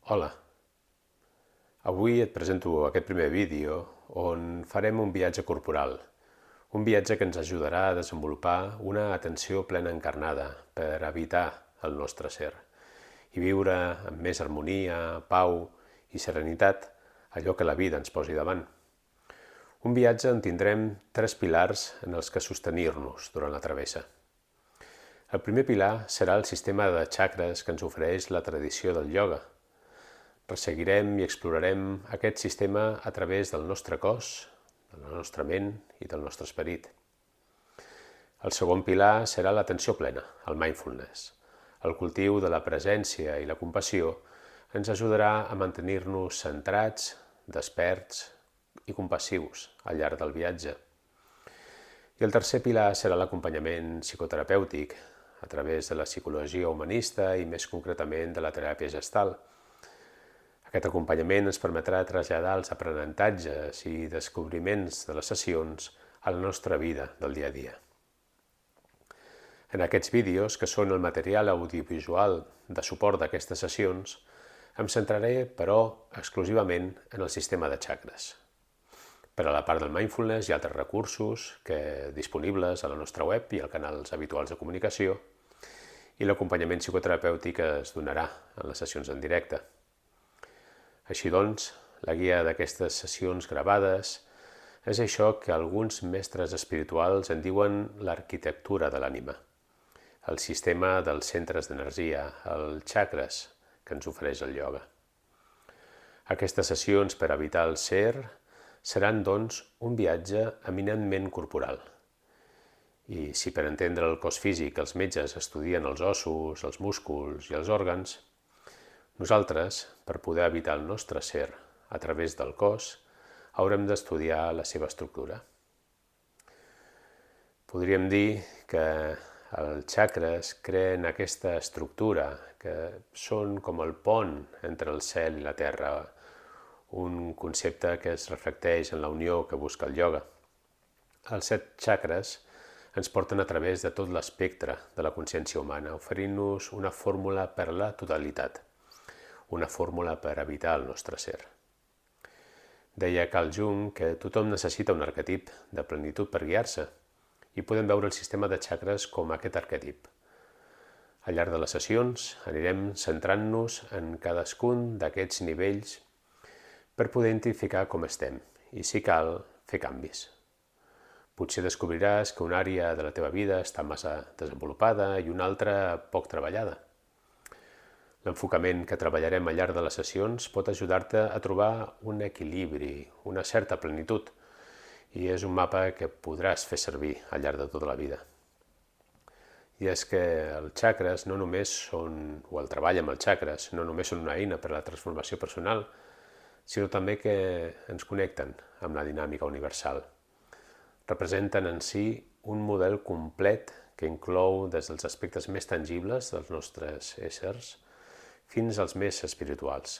Hola, avui et presento aquest primer vídeo on farem un viatge corporal, un viatge que ens ajudarà a desenvolupar una atenció plena encarnada per habitar el nostre ser i viure amb més harmonia, pau i serenitat allò que la vida ens posi davant. Un viatge on tindrem 3 pilars en els que sostenir-nos durant la travessa. El primer pilar serà el sistema de xacres que ens ofereix la tradició del ioga. Resseguirem i explorarem aquest sistema a través del nostre cos, de la nostra ment i del nostre esperit. El segon pilar serà l'atenció plena, el mindfulness. El cultiu de la presència i la compassió ens ajudarà a mantenir-nos centrats, desperts i compassius al llarg del viatge. I el tercer pilar serà l'acompanyament psicoterapèutic a través de la psicologia humanista i més concretament de la teràpia gestal. Aquest acompanyament ens permetrà traslladar els aprenentatges i descobriments de les sessions a la nostra vida del dia a dia. En aquests vídeos, que són el material audiovisual de suport d'aquestes sessions, em centraré, però, exclusivament en el sistema de xacres. Per a la part del mindfulness hi ha altres recursos disponibles a la nostra web i als canals habituals de comunicació, i l'acompanyament psicoterapèutic es donarà en les sessions en directe. Així doncs, la guia d'aquestes sessions gravades és això que alguns mestres espirituals en diuen l'arquitectura de l'ànima, el sistema dels centres d'energia, els xacres que ens ofereix el ioga. Aquestes sessions per habitar el ser seran, doncs, un viatge eminentment corporal. I si per entendre el cos físic els metges estudien els ossos, els músculs i els òrgans, nosaltres, per poder habitar el nostre ser a través del cos, haurem d'estudiar la seva estructura. Podríem dir que els xacres creen aquesta estructura, que són com el pont entre el cel i la terra, un concepte que es reflecteix en la unió que busca el ioga. Els 7 xacres ens porten a través de tot l'espectre de la consciència humana, oferint-nos una fórmula per a la totalitat, una fórmula per habitar el nostre ser. Deia Carl Jung que tothom necessita un arquetip de plenitud per guiar-se, i podem veure el sistema de xacres com aquest arquetip. Al llarg de les sessions anirem centrant-nos en cadascun d'aquests nivells per poder identificar com estem i, si cal, fer canvis. Potser descobriràs que una àrea de la teva vida està massa desenvolupada i una altra poc treballada. L'enfocament que treballarem al llarg de les sessions pot ajudar-te a trobar un equilibri, una certa plenitud, i és un mapa que podràs fer servir al llarg de tota la vida. I és que els xacres no només són, o el treball amb els xacres, no només són una eina per a la transformació personal, sinó també que ens connecten amb la dinàmica universal. Representen en si un model complet que inclou des dels aspectes més tangibles dels nostres éssers fins als més espirituals.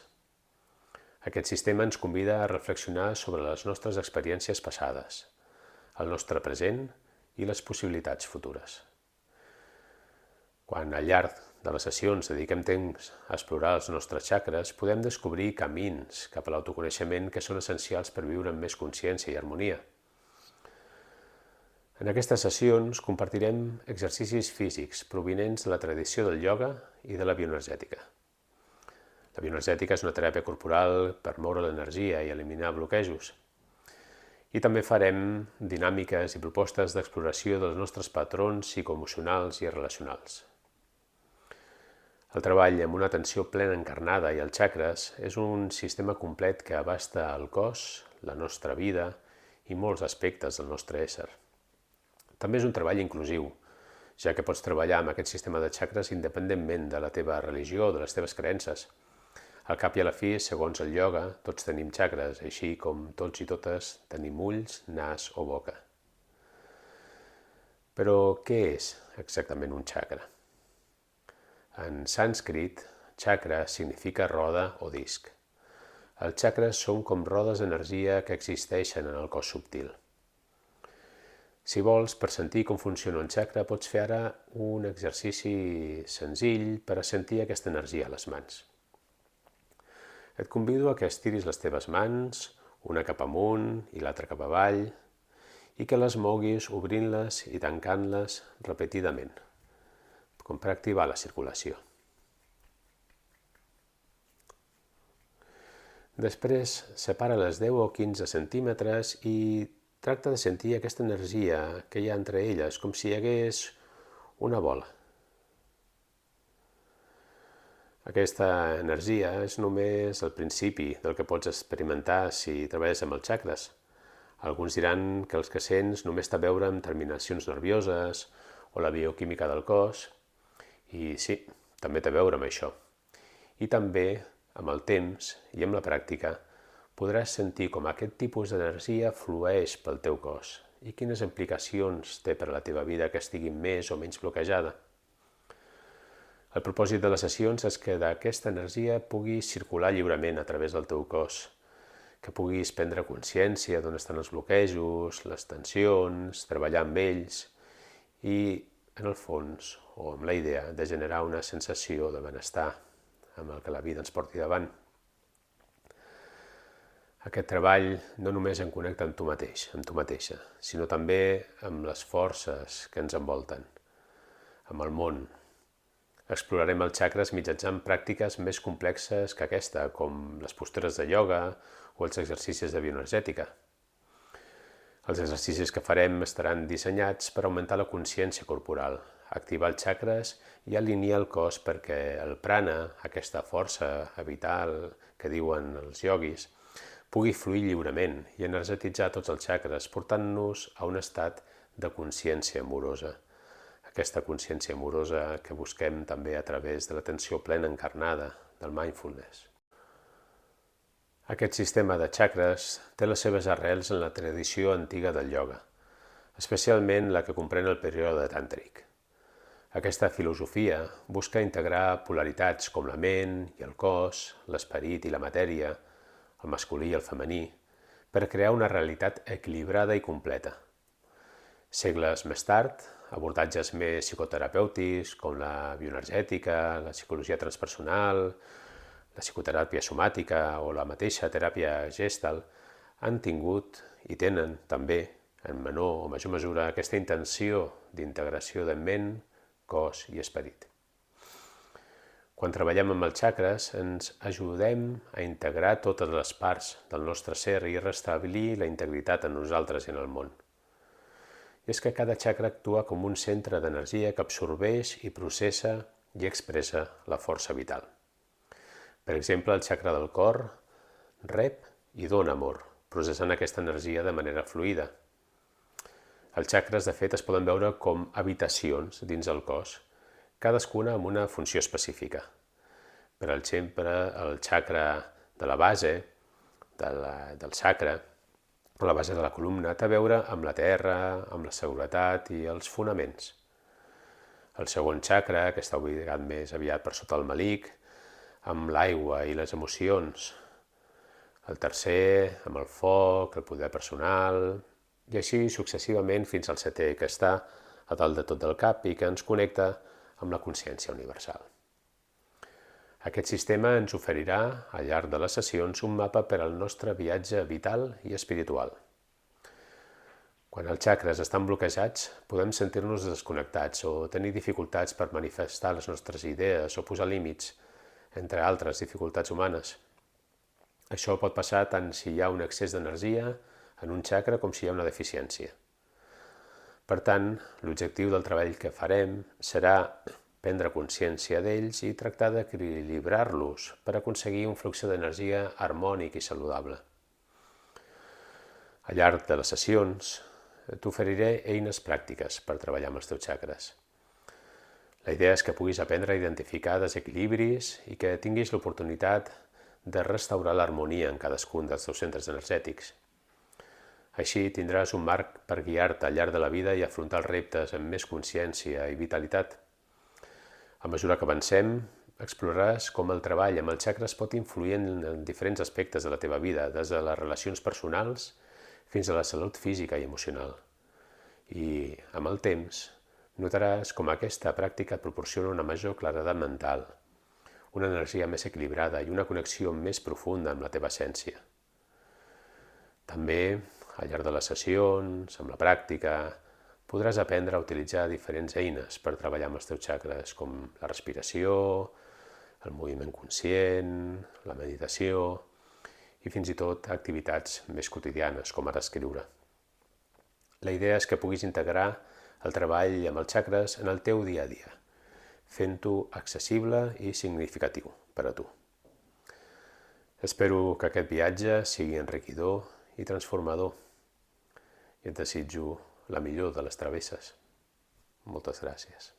Aquest sistema ens convida a reflexionar sobre les nostres experiències passades, el nostre present i les possibilitats futures. Quan al llarg de les sessions dediquem temps a explorar els nostres xacres, podem descobrir camins cap a l'autoconeixement que són essencials per viure amb més consciència i harmonia. En aquestes sessions compartirem exercicis físics provinents de la tradició del ioga i de la bioenergètica. La bioenergètica és una teràpia corporal per moure l'energia i eliminar bloquejos. I també farem dinàmiques i propostes d'exploració dels nostres patrons psicoemocionals i relacionals. El treball amb una atenció plena encarnada i els xacres és un sistema complet que abasta el cos, la nostra vida i molts aspectes del nostre ésser. També és un treball inclusiu, ja que pots treballar amb aquest sistema de xacres independentment de la teva religió o de les teves creences. Al cap i a la fi, segons el ioga, tots tenim xacres, així com tots i totes tenim ulls, nas o boca. Però què és exactament un xacra? En sànscrit, chakra significa roda o disc. Els xacres són com rodes d'energia que existeixen en el cos subtil. Si vols, per sentir com funciona un xacra, pots fer ara un exercici senzill per a sentir aquesta energia a les mans. Et convido a que estiris les teves mans, una cap amunt i l'altra cap avall, i que les moguis obrint-les i tancant-les repetidament, com per activar la circulació. Després, separa les 10 o 15 centímetres i tracta de sentir aquesta energia que hi ha entre elles, com si hi hagués una bola. Aquesta energia és només el principi del que pots experimentar si treballes amb els xacres. Alguns diran que els que sents només té a veure amb terminacions nervioses o la bioquímica del cos, i sí, també té a veure amb això. I també, amb el temps i amb la pràctica, podràs sentir com aquest tipus d'energia flueix pel teu cos i quines implicacions té per a la teva vida que estigui més o menys bloquejada. El propòsit de les sessions és que d'aquesta energia pugui circular lliurement a través del teu cos, que puguis prendre consciència d'on estan els bloquejos, les tensions, treballar amb ells i, en el fons, o amb la idea de generar una sensació de benestar amb el que la vida ens porti davant. Aquest treball no només en connecta amb tu mateix, amb tu mateixa, sinó també amb les forces que ens envolten, amb el món. Explorarem els xacres mitjançant pràctiques més complexes que aquesta, com les postures de ioga o els exercicis de bioenergètica. Els exercicis que farem estaran dissenyats per augmentar la consciència corporal, activar els xacres i alinear el cos perquè el prana, aquesta força vital que diuen els ioguis, pugui fluir lliurement i energetitzar tots els xacres, portant-nos a un estat de consciència amorosa. Aquesta consciència amorosa que busquem també a través de l'atenció plena encarnada, del mindfulness. Aquest sistema de xacres té les seves arrels en la tradició antiga del ioga, especialment la que comprèn el període tàntric. Aquesta filosofia busca integrar polaritats com la ment i el cos, l'esperit i la matèria, el masculí i el femení, per crear una realitat equilibrada i completa. Segles més tard, abordatges més psicoterapèutics com la bioenergètica, la psicologia transpersonal, la psicoteràpia somàtica o la mateixa teràpia Gestalt han tingut i tenen també, en menor o major mesura, aquesta intenció d'integració de ment, cos i esperit. Quan treballem amb els xacres, ens ajudem a integrar totes les parts del nostre ser i restablir la integritat en nosaltres i en el món. I és que cada xacra actua com un centre d'energia que absorbeix i processa i expressa la força vital. Per exemple, el xacra del cor rep i dona amor, processant aquesta energia de manera fluida. Els xacres, de fet, es poden veure com habitacions dins el cos, cadascuna amb una funció específica. Per exemple, el xacra de la base, del sacre, la base de la columna, té a veure amb la terra, amb la seguretat i els fonaments. El segon xacra, que està ubicat més aviat per sota el malic, amb l'aigua i les emocions. El tercer, amb el foc, el poder personal, i així successivament fins al setè, que està a dalt de tot del cap i que ens connecta amb la consciència universal. Aquest sistema ens oferirà, al llarg de les sessions, un mapa per al nostre viatge vital i espiritual. Quan els xacres estan bloquejats, podem sentir-nos desconnectats o tenir dificultats per manifestar les nostres idees o posar límits, entre altres dificultats humanes. Això pot passar tant si hi ha un excés d'energia en un xacra com si hi ha una deficiència. Per tant, l'objectiu del treball que farem serà prendre consciència d'ells i tractar d'equilibrar-los per aconseguir un flux d'energia harmònic i saludable. Al llarg de les sessions, t'oferiré eines pràctiques per treballar amb els teus xacres. La idea és que puguis aprendre a identificar desequilibris i que tinguis l'oportunitat de restaurar l'harmonia en cadascun dels teus centres energètics. Així tindràs un marc per guiar-te al llarg de la vida i afrontar els reptes amb més consciència i vitalitat. A mesura que avancem, exploraràs com el treball amb els xacres pot influir en diferents aspectes de la teva vida, des de les relacions personals fins a la salut física i emocional. I, amb el temps, notaràs com aquesta pràctica et proporciona una major claredat mental, una energia més equilibrada i una connexió més profunda amb la teva essència. També, al llarg de les sessions, amb la pràctica, podràs aprendre a utilitzar diferents eines per treballar amb els teus xacres, com la respiració, el moviment conscient, la meditació i fins i tot activitats més quotidianes, com ara escriure. La idea és que puguis integrar el treball amb els xacres en el teu dia a dia, fent-ho accessible i significatiu per a tu. Espero que aquest viatge sigui enriquidor i transformador i et desitjo la millor de les travesses. Moltes gràcies.